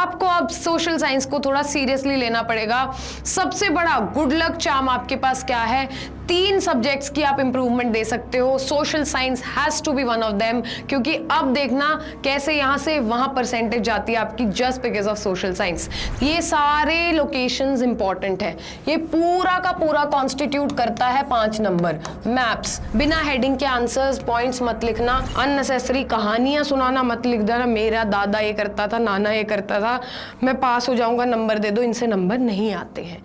आपको अब social science को थोड़ा सीरियसली लेना पड़ेगा। सबसे बड़ा गुड लक चार्म आपके पास क्या है? 3 सब्जेक्ट्स की आप इंप्रूवमेंट दे सकते हो। Social science has to be one of them, क्योंकि अब देखना कैसे यहां से वहां परसेंटेज जाती है आपकी just because of social science. ये सारे लोकेशंस इंपॉर्टेंट है। ये पूरा का पूरा कॉन्स्टिट्यूट करता है 5 नंबर। मैप्स, बिना हेडिंग के आंसर्स, पॉइंट्स मत लिखना, अननेसेसरी कहानियां सुनाना मत लिख देना, मेरा दादा ये करता था, नाना ये करता था, मैं पास हो जाऊंगा, नंबर दे दो। इनसे नंबर नहीं आते हैं।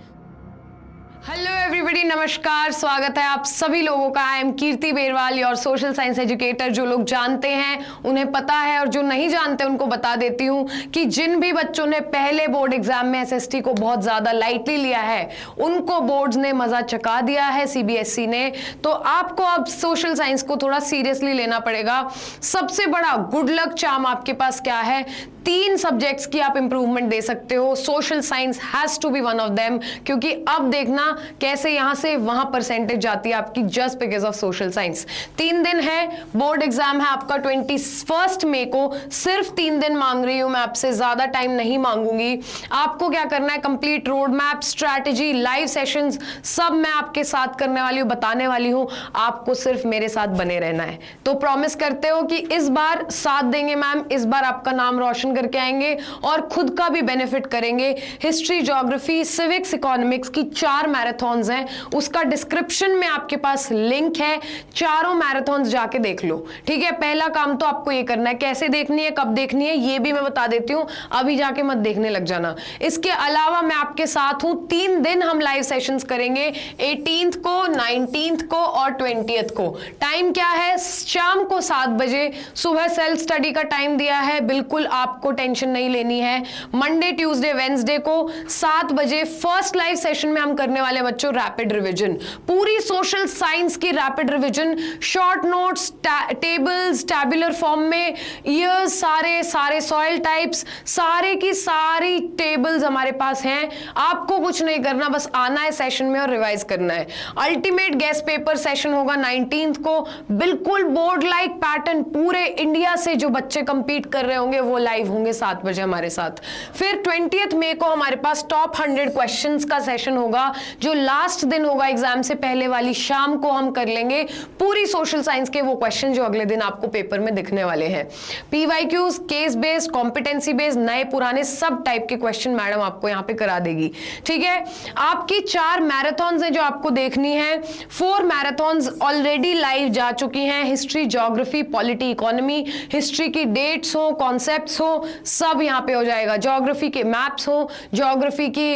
हेलो एवरीबॉडी, नमस्कार, स्वागत है आप सभी लोगों का। I am Kirti Berwal, your social science educator. जो लोग जानते हैं उन्हें पता है, और जो नहीं जानते उनको बता देती हूं कि जिन भी बच्चों ने पहले बोर्ड एग्जाम में एसएसटी को बहुत ज्यादा लाइटली लिया है, उनको बोर्ड्स ने मजा चका दिया है, सीबीएसई ने। तो आपको अब सोशल साइंस को थोड़ा सीरियसली लेना पड़ेगा। सबसे बड़ा गुड लक चार्म आपके पास क्या है? 3 सब्जेक्ट्स की आप इंप्रूवमेंट दे सकते हो। Social science has to be one of them, क्योंकि अब देखना कैसे यहां से वहां परसेंटेज जाती है आपकी just because of social science. 3 दिन है, बोर्ड एग्जाम है आपका 21 मई को। सिर्फ 3 दिन मांग रही हूं मैं आपसे, ज्यादा टाइम नहीं मांगूंगी। आपको क्या करना है? Complete road map, strategy, live sessions सब मैं आपके साथ करने वाली हूं, बताने वाली हूं। आपको सिर्फ मेरे साथ बने रहना है। तो प्रॉमिस करते हो कि इस बार साथ देंगे मैम, इस बार आपका नाम रोशन करके आएंगे और खुद का भी बेनिफिट करेंगे। हिस्ट्री, ज्योग्राफी, सिविक्स, इकोनॉमिक्स की 4 मैराथन्स हैं, उसका डिस्क्रिप्शन में आपके पास लिंक है। चारों मैराथन्स जाके देख लो, ठीक है। पहला काम तो आपको ये करना है, कैसे देखनी है, कब देखनी है, ये भी मैं बता देती हूं, अभी जाके मत देखने लग जाना। इसके अलावा मैं आपके साथ हूं, 3 दिन हम लाइव सेशंस करेंगे, 18th को, 19th को और 20th को। टाइम क्या है? शाम को 7 बजे। सुबह सेल्फ स्टडी का टाइम दिया है, बिल्कुल आपको टेंशन नहीं लेनी है। मंडे, ट्यूसडे, वेंसडे को 7 बजे फर्स्ट लाइव सेशन में हम करने वाले बच्चों रैपिड रिवीजन, पूरी सोशल साइंस की rapid revision, short notes, tables, tabular form में, ईयर्स, सारे सॉइल टाइप्स, सारे की सारी टेबल्स हमारे पास हैं। आपको कुछ नहीं करना, बस आना है सेशन में और रिवाइज करना है। अल्टीमेट गेस्ट पेपर सेशन होगा 19th को, बिल्कुल बोर्ड लाइक पैटर्न। पूरे इंडिया से जो बच्चे कंपीट कर रहे होंगे वो लाइव होंगे 7 बजे हमारे साथ। फिर 20th मई को हमारे पास टॉप 100 क्वेश्चंस का सेशन होगा, जो लास्ट दिन होगा एग्जाम से पहले वाली शाम को हम कर लेंगे पूरी सोशल साइंस के वो क्वेश्चन जो अगले दिन आपको पेपर में दिखने वाले हैं। PYQs, case based, competency based, नए पुराने सब टाइप के क्वेश्चन मैडम आपको यहाँ पे करा देगी, ठीक है। आपकी 4 मैराथन्स हैं जो आपको देखनी है। 4 मैराथन्स ऑलरेडी लाइव जा चुकी हैं। History, geography, polity, economy, history की डेट्स हो, कॉन्सेप्ट्स हो, सब यहाँ पे हो जाएगा। ज्योग्राफी के मैप्स हो, ज्योग्राफी की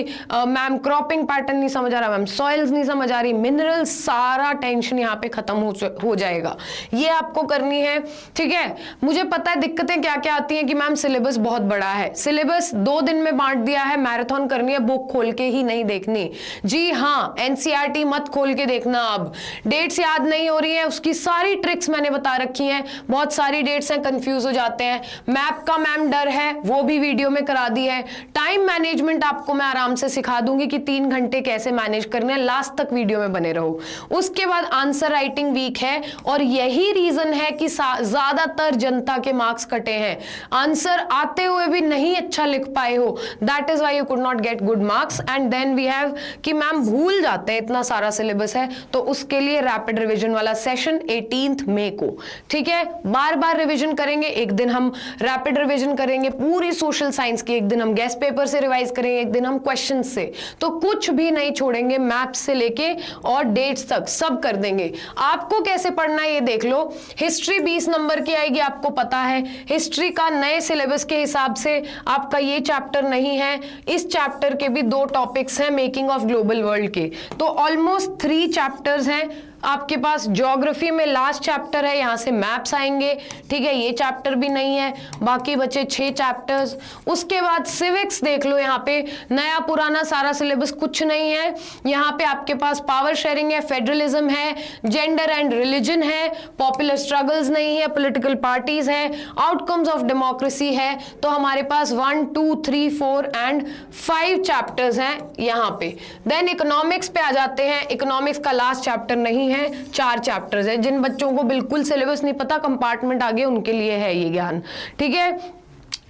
मैम क्रॉपिंग पैटर्न नहीं समझ आ रहा, मैम सॉइल्स नहीं समझ आ रही, मिनरल, सारा टेंशन यहाँ पे खत्म हो जाएगा। ये आपको करनी है, ठीक है। मुझे पता है दिक्कतें क्या क्या आती हैं कि मैम सिलेबस बहुत बड़ा है। सिलेबस 2 दिन में बांट दिया है, मैराथन करनी है, बुक खोल के ही नहीं देखनी। जी हाँ, एनसीईआरटी मत खोल के देखना। अब डेट्स याद नहीं हो रही है, उसकी सारी ट्रिक्स मैंने बता रखी हैं। बहुत सारी डेट्स हैं, कंफ्यूज हो जाते हैं। मैप का मैम डर है, वो भी वीडियो में करा दी है। टाइम मैनेजमेंट आपको मैं आराम से सिखा दूंगी कि 3 घंटे कैसे मैनेज करने हैं। लास्ट तक वीडियो में बने रहो। उसके बाद आंसर राइटिंग वीक है, और यही रीजन है कि ज्यादातर जनता के मार्क्स कटे हैं। आंसर आते हुए भी नहीं अच्छा लिख पाए हो, that is why you could not get good marks. And then we have कि मैम भूल जाते हैं, इतना सारा सिलेबस है। तो उसके लिए रैपिड रिवीजन वाला सेशन 18th मई को, ठीक है। बार बार रिवीजन करेंगे, एक दिन हम रैपिड रिवीजन करेंगे पूरी सोशल साइंस की, एक दिन हम गेस्ट पेपर से रिवाइज करेंगे, एक दिन हम क्वेश्चन से। तो कुछ भी नहीं छोड़ेंगे, मैप्स से लेके और डेट्स तक सब कर देंगे। आपको कैसे पढ़ना है ये देख लो। हिस्ट्री 20 नंबर की आएगी, आपको पता है। हिस्ट्री का नए सिलेबस के हिसाब से आपका ये चैप्टर नहीं है, इस चैप्टर के भी 2 टॉपिक्स हैं मेकिंग ऑफ ग्लोबल वर्ल्ड के। तो ऑलमोस्ट 3 चैप्टर्स हैं आपके पास। ज्योग्राफी में लास्ट चैप्टर है, यहां से मैप्स आएंगे, ठीक है। ये चैप्टर भी नहीं है, बाकी बचे 6 चैप्टर्स। उसके बाद सिविक्स देख लो, यहाँ पे नया पुराना सारा सिलेबस कुछ नहीं है। यहाँ पे आपके पास पावर शेयरिंग है, फेडरलिज्म है, जेंडर एंड रिलीजन है, पॉपुलर स्ट्रगल्स नहीं है, पॉलिटिकल पार्टीज है, आउटकम्स ऑफ डेमोक्रेसी है। तो हमारे पास 1, 2, 3, 4 एंड 5 चैप्टर्स हैं यहाँ पे। देन इकोनॉमिक्स पे आ जाते हैं। इकोनॉमिक्स का लास्ट चैप्टर नहीं है, 4 चैप्टर्स है। जिन बच्चों को बिल्कुल सिलेबस नहीं पता, कंपार्टमेंट आगे, उनके लिए है ये ज्ञान, ठीक है।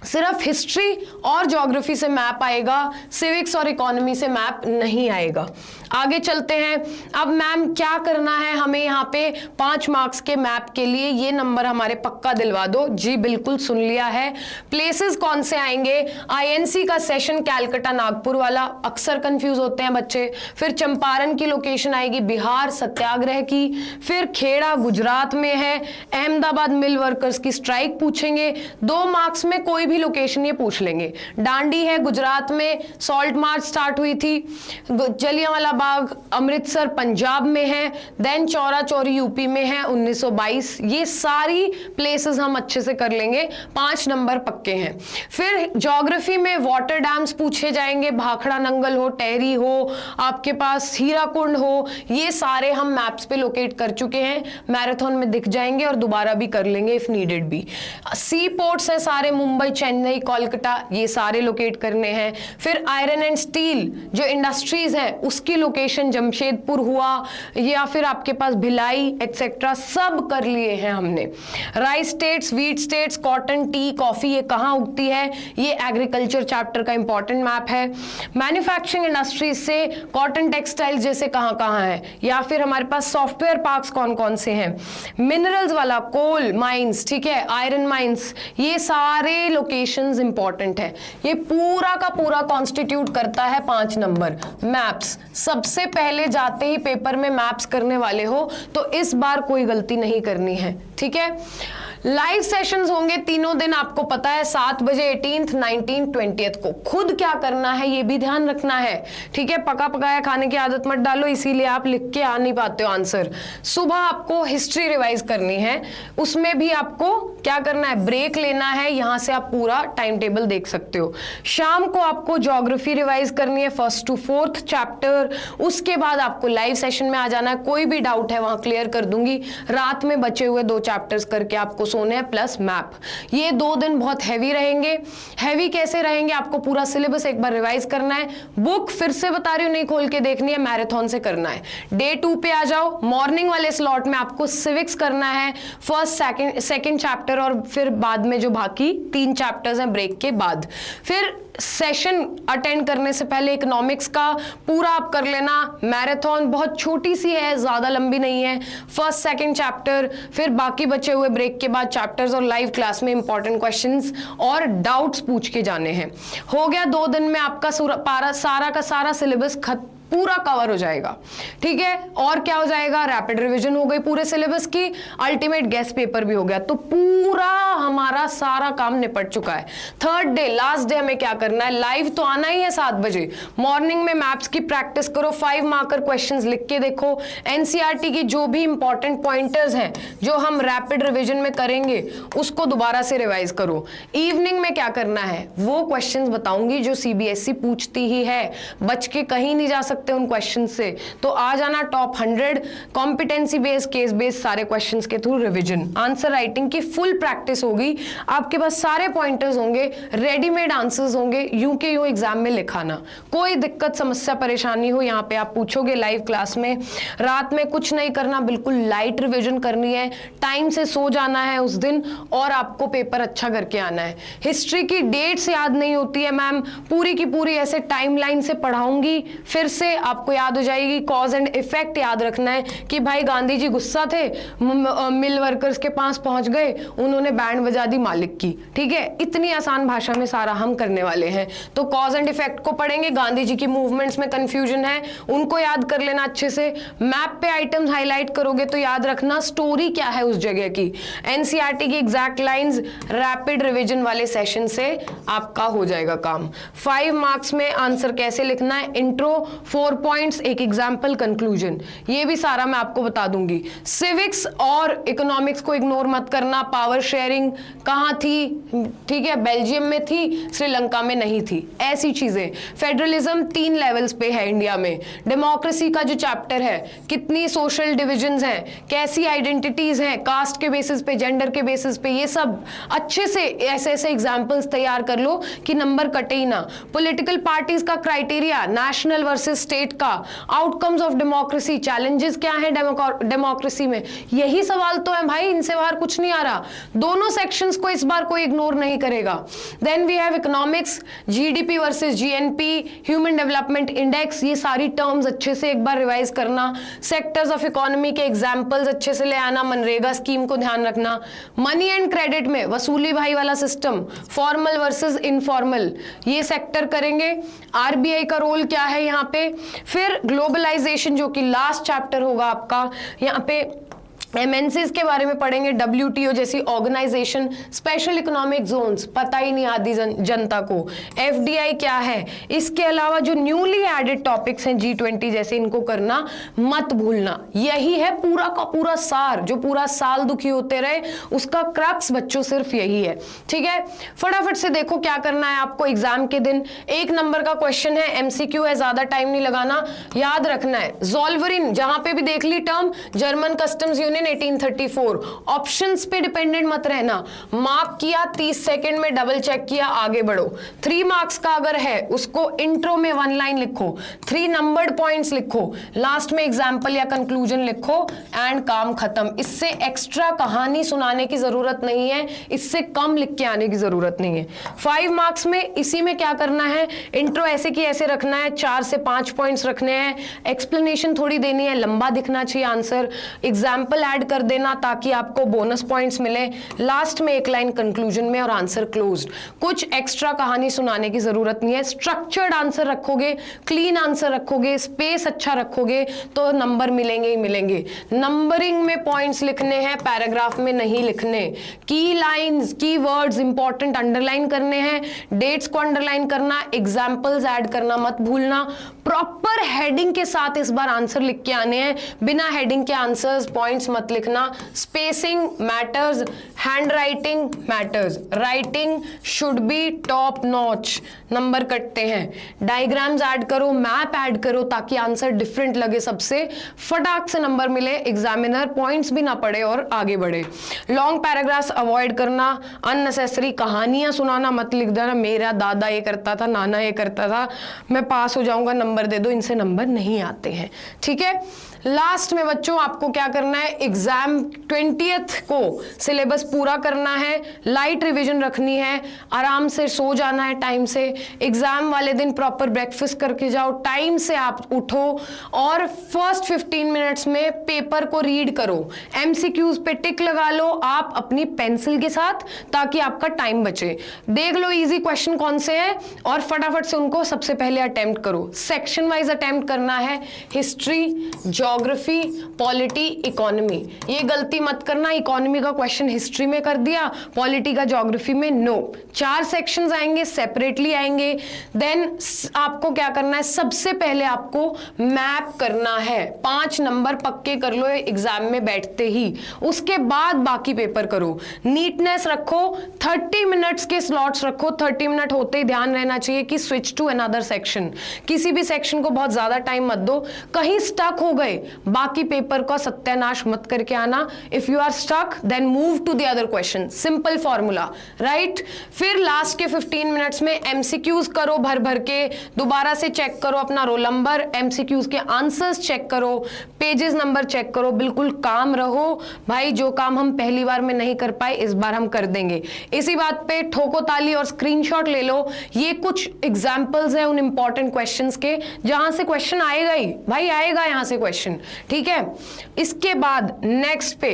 सिर्फ हिस्ट्री और ज्योग्राफी से मैप आएगा, सिविक्स और इकोनॉमी से मैप नहीं आएगा। आगे चलते हैं। अब मैम क्या करना है हमें यहाँ पे 5 मार्क्स के मैप के लिए, ये नंबर हमारे पक्का दिलवा दो। जी बिल्कुल सुन लिया है। प्लेसेस कौन से आएंगे? आईएनसी का सेशन कैलकाटा नागपुर वाला, अक्सर कंफ्यूज होते हैं बच्चे। फिर चंपारण की लोकेशन आएगी बिहार सत्याग्रह की। फिर खेड़ा गुजरात में है। अहमदाबाद मिल वर्कर्स की स्ट्राइक पूछेंगे। 2 मार्क्स में कोई भी लोकेशन ये पूछ लेंगे। डांडी है गुजरात में, सॉल्ट मार्च स्टार्ट हुई थी। जलियांवाला बाग अमृतसर पंजाब में है। देन चौरा चौरी यूपी में है 1922। ये सारी प्लेसेस हम अच्छे से कर लेंगे, 5 नंबर पक्के हैं। फिर ज्योग्राफी में वाटर डैम्स पूछे जाएंगे, भाखड़ा नंगल हो, टेहरी हो, आपके पास हीराकुंड हो, ये सारे हम मैप्स पे लोकेट कर चुके हैं। मैराथन में दिख जाएंगे और दोबारा भी कर लेंगे इफ नीडेड भी। सी पोर्ट्स है सारे, मुंबई, चेन्नई, कोलकाता, ये सारे लोकेट करने हैं। फिर आयरन एंड स्टील जो इंडस्ट्रीज है उसकी लोकेशन जमशेदपुर हुआ, या फिर आपके पास भिलाई एक्सेट्रा, सब कर लिए हैं हमने। Rice states, wheat states, cotton, T, coffee, ये कहाँ उगती है, ये एग्रीकल्चर चैप्टर का इंपॉर्टेंट मैप है। मैन्युफैक्चरिंग इंडस्ट्रीज से कॉटन टेक्सटाइल्स जैसे कहाँ कहाँ है, या फिर हमारे पास सॉफ्टवेयर पार्क्स कौन कौन से हैं। मिनरल्स वाला कोल माइंस, ठीक है, आयरन माइंस, ये सारे लोकेशंस इंपॉर्टेंट है। ये पूरा का पूरा कॉन्स्टिट्यूट करता है 5 नंबर। मैप्स सबसे पहले जाते ही पेपर में मैप्स करने वाले हो तो इस बार कोई गलती नहीं करनी है, ठीक है। लाइव सेशंस होंगे तीनों दिन, आपको पता है 7 बजे 18th, 19th, 20th को। खुद क्या करना है ये भी ध्यान रखना है, ठीक है। पका पकाया खाने की आदत मत डालो, इसीलिए आप लिख के आ नहीं पाते हो आंसर। सुबह आपको हिस्ट्री रिवाइज करनी है, उसमें भी आपको क्या करना है, ब्रेक लेना है, यहां से आप पूरा टाइम टेबल देख सकते हो। शाम को आपको ज्योग्राफी रिवाइज करनी है 1st to 4th चैप्टर, उसके बाद आपको लाइव सेशन में आ जाना है। कोई भी डाउट है वहां क्लियर कर दूंगी। रात में बचे हुए 2 चैप्टर्स करके आपको सोने हैं प्लस मैप। ये 2 दिन बहुत हैवी रहेंगे। हैवी कैसे रहेंगे, आपको पूरा सिलेबस एक बार रिवाइज करना है। बुक फिर से बता रही हूं नहीं खोल के देखनी है, मैराथन से करना है। डे 2 पे आ जाओ। मॉर्निंग वाले स्लॉट में आपको सिविक्स करना है, 1st, 2nd चैप्टर, और फिर बाद में जो बाकी 3 चैप्टर्स हैं ब्रेक के बाद। फिर सेशन अटेंड करने से पहले इकोनॉमिक्स का पूरा आप कर लेना। मैराथन बहुत छोटी सी है, ज्यादा लंबी नहीं है। 1st, 2nd चैप्टर, फिर बाकी बचे हुए ब्रेक के बाद चैप्टर्स, और लाइव क्लास में इंपॉर्टेंट क्वेश्चंस और डाउट्स पूछ के जाने हैं। हो गया 2 दिन में आपका सारा का सारा सिलेबस पूरा कवर हो जाएगा, ठीक है। और क्या हो जाएगा, रैपिड रिवीजन हो गई पूरे सिलेबस की, अल्टीमेट गेस्ट पेपर भी हो गया। तो पूरा हमारा सारा काम निपट चुका है। 3rd डे लास्ट डे हमें क्या करना है, लाइव तो आना ही है 7 बजे। मॉर्निंग में मैप्स की प्रैक्टिस करो, 5 मार्कर क्वेश्चंस लिख के देखो। एनसीईआरटी की जो भी इंपॉर्टेंट पॉइंटर्स हैं जो हम रैपिड रिवीजन में करेंगे उसको दोबारा से रिवाइज करो। इवनिंग में क्या करना है वो क्वेश्चंस बताऊंगी जो सीबीएसई पूछती ही है, बच के कहीं नहीं जा सकते उन क्वेश्चन से। तो आ जाना top 100 competency based, case based सारे क्वेश्चंस के थ्रू रिवीजन। आंसर राइटिंग की फुल प्रैक्टिस होगी, आपके पास सारे पॉइंटर्स होंगे, रेडीमेड आंसर्स होंगे, यूं के यूं एग्जाम में लिखाना। कोई दिक्कत समस्या परेशानी हो यहाँ पे आप पूछोगे लाइव क्लास में। रात में कुछ नहीं करना, बिल्कुल लाइट रिवीजन करनी है, टाइम से सो जाना है उस दिन, और आपको पेपर अच्छा करके आना है। हिस्ट्री की डेट्स याद नहीं होती है मैम, पूरी की पूरी ऐसे टाइमलाइन से पढ़ाऊंगी, फिर से आपको याद हो जाएगी। कॉज एंड इफेक्ट याद रखना है कि भाई गांधी जी गुस्सा थे, मिल वर्कर्स के पास पहुंच गए, उन्होंने बैंड बजा दी मालिक की, ठीक है। इतनी आसान भाषा में सारा हम करने वाले हैं। तो कॉज एंड इफेक्ट को पढ़ेंगे, गांधी जी की मूवमेंट्स में कंफ्यूजन है उनको याद कर लेना अच्छे से। मैप पे आइटम्स हाईलाइट करोगे तो याद रखना स्टोरी क्या है उस जगह की। एनसीईआरटी की एग्जैक्ट लाइंस रैपिड रिवीजन वाले सेशन से आपका हो जाएगा काम। 5 मार्क्स में आंसर कैसे लिखना है, इंट्रो, 4 पॉइंट्स, एक एग्जाम्पल, कंक्लूजन, ये भी सारा मैं आपको बता दूंगी। सिविक्स और इकोनॉमिक्स को इग्नोर मत करना। पावर शेयरिंग कहाँ थी, ठीक है, बेल्जियम में थी, श्रीलंका में नहीं थी, ऐसी चीजें। फेडरलिज्म 3 लेवल्स पे है इंडिया में। डेमोक्रेसी का जो चैप्टर है, कितनी सोशल डिविजन्स हैं, कैसी आइडेंटिटीज हैं, कास्ट के बेसिस पे, जेंडर के बेसिस पे, ये सब अच्छे से ऐसे ऐसे एग्जाम्पल्स तैयार कर लो कि नंबर कटे ही ना। पॉलिटिकल पार्टीज का क्राइटेरिया, नेशनल वर्सेस स्टेट का, आउटकम्स ऑफ डेमोक्रेसी, चैलेंजेस क्या है डेमोक्रेसी में, यही सवाल तो है भाई, इनसे बाहर कुछ नहीं आ रहा। दोनों सेक्शंस को इस बार कोई इग्नोर नहीं करेगा। Then we have economics, GDP versus GNP, human development index, ये सारी टर्म्स अच्छे से एक बार रिवाइज करना, सेक्टर्स ऑफ इकोनॉमी के एग्जांपल्स अच्छे से ले आना, मनरेगा स्कीम को ध्यान रखना। मनी एंड क्रेडिट में वसूली भाई वाला सिस्टम, फॉर्मल वर्सेस इनफॉर्मल, ये सेक्टर करेंगे। आरबीआई का रोल क्या है यहाँ पे, फिर ग्लोबलाइजेशन जो कि लास्ट चैप्टर होगा आपका, यहाँ पे एमएनसीज के बारे में पढ़ेंगे, डब्ल्यूटीओ जैसी ऑर्गेनाइजेशन, स्पेशल इकोनॉमिक जोन्स पता ही नहीं आधी जनता को, एफडीआई क्या है। इसके अलावा जो न्यूली एडेड टॉपिक्स हैं G20 जैसे, इनको करना मत भूलना। यही है पूरा का पूरा सार, जो पूरा साल दुखी होते रहे उसका क्रक्स बच्चों सिर्फ यही है। ठीक है, फटाफट से देखो क्या करना है आपको एग्जाम के दिन। 1 नंबर का क्वेश्चन है, एमसीक्यू है, ज्यादा टाइम नहीं लगाना, याद रखना है। ज़ोल्वरिन जहां पे भी देख ली term, German customs union 1834, options पे डिपेंडेंट मत रहना, मार्क किया 30 सेकंड में, डबल चेक किया, आगे बढ़ो। 3 मार्क्स का अगर है उसको इंट्रो में 1 लाइन लिखो, 3 नंबर्ड पॉइंट्स लिखो, लास्ट में एग्जांपल या कंक्लूजन लिखो एंड काम खत्म। इससे एक्स्ट्रा कहानी सुनाने की जरूरत नहीं है, इससे कम लिख के आने की जरूरत नहीं है। 5 मार्क्स में इसी में क्या करना है, इंट्रो ऐसे की ऐसे रखना है, 4 से 5 पॉइंट्स रखने हैं, एक्सप्लेनेशन थोड़ी देनी है, लंबा दिखना चाहिए आंसर, एग्जाम्पल ऐड कर देना ताकि आपको बोनस पॉइंट्स मिले, लास्ट में 1 लाइन कंक्लूजन में और आंसर क्लोज्ड। कुछ एक्स्ट्रा कहानी सुनाने की जरूरत नहीं है। स्ट्रक्चर्ड आंसर रखोगे, क्लीन आंसर रखोगे, स्पेस अच्छा रखोगे तो नंबर मिलेंगे ही मिलेंगे। नंबरिंग में पॉइंट्स लिखने हैं, पैराग्राफ में नहीं लिखने। की लाइंस, की वर्ड्स इंपॉर्टेंट अंडरलाइन करने हैं, डेट्स को अंडरलाइन करना, एग्जाम्पल्स ऐड करना मत भूलना। प्रॉपर हेडिंग के साथ इस बार आंसर लिख के आने हैं, बिना हेडिंग के आंसर्स पॉइंट्स मत लिखना। Spacing matters, handwriting matters, writing should be top notch, number कटते हैं। डायग्राम्स ऐड करो, मैप ऐड करो ताकि आंसर डिफरेंट लगे सबसे, फटाक से नंबर मिले, एग्जामिनर पॉइंट्स भी ना पड़े और आगे बढ़े। लॉन्ग पैराग्राफ्स अवॉइड करना, अननेसेसरी कहानियां सुनाना मत लिख देना, मेरा दादा ये करता था, नाना ये करता था, मैं पास हो जाऊंगा, नंबर दे दो, इनसे नंबर नहीं आते हैं। ठीक है, लास्ट में बच्चों आपको क्या करना है, एग्जाम 20th को सिलेबस पूरा करना है, लाइट रिवीजन रखनी है, आराम से सो जाना है टाइम से, एग्जाम वाले दिन प्रॉपर ब्रेकफास्ट करके जाओ, टाइम से आप उठो और फर्स्ट 15 मिनट्स में पेपर को रीड करो, एमसीक्यूज पे टिक लगा लो आप अपनी पेंसिल के साथ ताकि आपका टाइम बचे। देख लो इजी क्वेश्चन कौन से हैं और फटाफट से उनको सबसे पहले अटेम्प्ट करो। सेक्शन वाइज अटेम्प्ट करना है, हिस्ट्री, ज्योग्राफी, पॉलिटी, इकोनॉमी। ये गलती मत करना, इकोनॉमी का क्वेश्चन हिस्ट्री में कर दिया, पॉलिटी का ज्योग्राफी में नो। 4 सेक्शंस आएंगे, सेपरेटली आएंगे। देन आपको क्या करना है, सबसे पहले आपको मैप करना है, 5 नंबर पक्के कर लो एग्जाम में बैठते ही, उसके बाद बाकी पेपर करो। नीटनेस रखो, 30 मिनट्स के स्लॉट्स रखो, 30 मिनट होते ही ध्यान रहना चाहिए कि स्विच टू अनदर सेक्शन। किसी भी सेक्शन को बहुत ज्यादा टाइम मत दो, कहीं स्टक हो गए बाकी पेपर का सत्यानाश मत करके आना। If you are stuck then move to the other question, simple formula, right. फिर लास्ट के 15 मिनट्स में एमसीक्यूज करो भर भर के, दोबारा से चेक करो अपना रोल नंबर, एमसीक्यूज के आंसर्स चेक करो, पेजेस नंबर चेक करो, बिल्कुल काम रहो भाई। जो काम हम पहली बार में नहीं कर पाए इस बार हम कर देंगे। इसी बात पे ठोको ताली और स्क्रीनशॉट ले लो। ये कुछ एग्जांपल्स हैं उन इंपॉर्टेंट क्वेश्चंस के जहां से क्वेश्चन आएगा ही भाई, आएगा यहां से क्वेश्चन, ठीक है। इसके बाद नेक्स्ट पे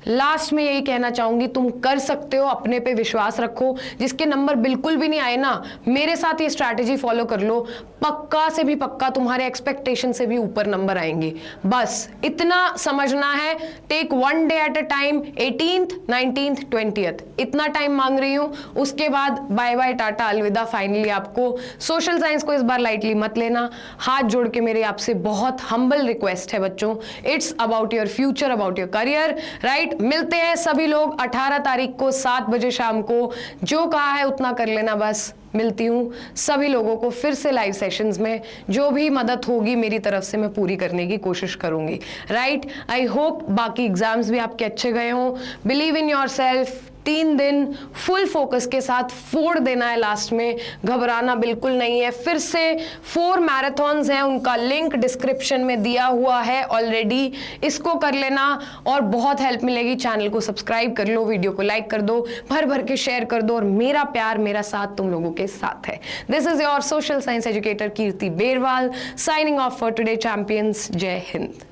लास्ट में यही कहना चाहूंगी, तुम कर सकते हो, अपने पे विश्वास रखो। जिसके नंबर बिल्कुल भी नहीं आए ना, मेरे साथ ये स्ट्रैटेजी फॉलो कर लो, पक्का से भी पक्का तुम्हारे एक्सपेक्टेशन से भी ऊपर नंबर आएंगे। बस इतना समझना है। Take 1 day at a time, 18th, 19th, 20th इतना टाइम मांग रही हूं। उसके बाद बाय बाय, टाटा, अलविदा। फाइनली आपको सोशल साइंस को इस बार लाइटली मत लेना। हाथ जोड़ के मेरे आपसे बहुत हम्बल रिक्वेस्ट है बच्चों, it's about your future, about your career, right. मिलते हैं सभी लोग 18 तारीख को 7 बजे शाम को। जो कहा है उतना कर लेना बस। मिलती हूँ सभी लोगों को फिर से लाइव सेशंस में, जो भी मदद होगी मेरी तरफ से मैं पूरी करने की कोशिश करूंगी, राइट। आई होप बाकी एग्जाम्स भी आपके अच्छे गए हों। बिलीव इन योर सेल्फ, 3 दिन फुल फोकस के साथ फोड़ देना है लास्ट में, घबराना बिल्कुल नहीं है। फिर से 4 मैराथन्स हैं, उनका लिंक डिस्क्रिप्शन में दिया हुआ है ऑलरेडी, इसको कर लेना और बहुत हेल्प मिलेगी। चैनल को सब्सक्राइब कर लो, वीडियो को लाइक कर दो, भर भर के शेयर कर दो, और मेरा प्यार मेरा साथ तुम लोगों के साथ है। This is your social science educator Kirti Berwal signing off for today champions. जय हिंद।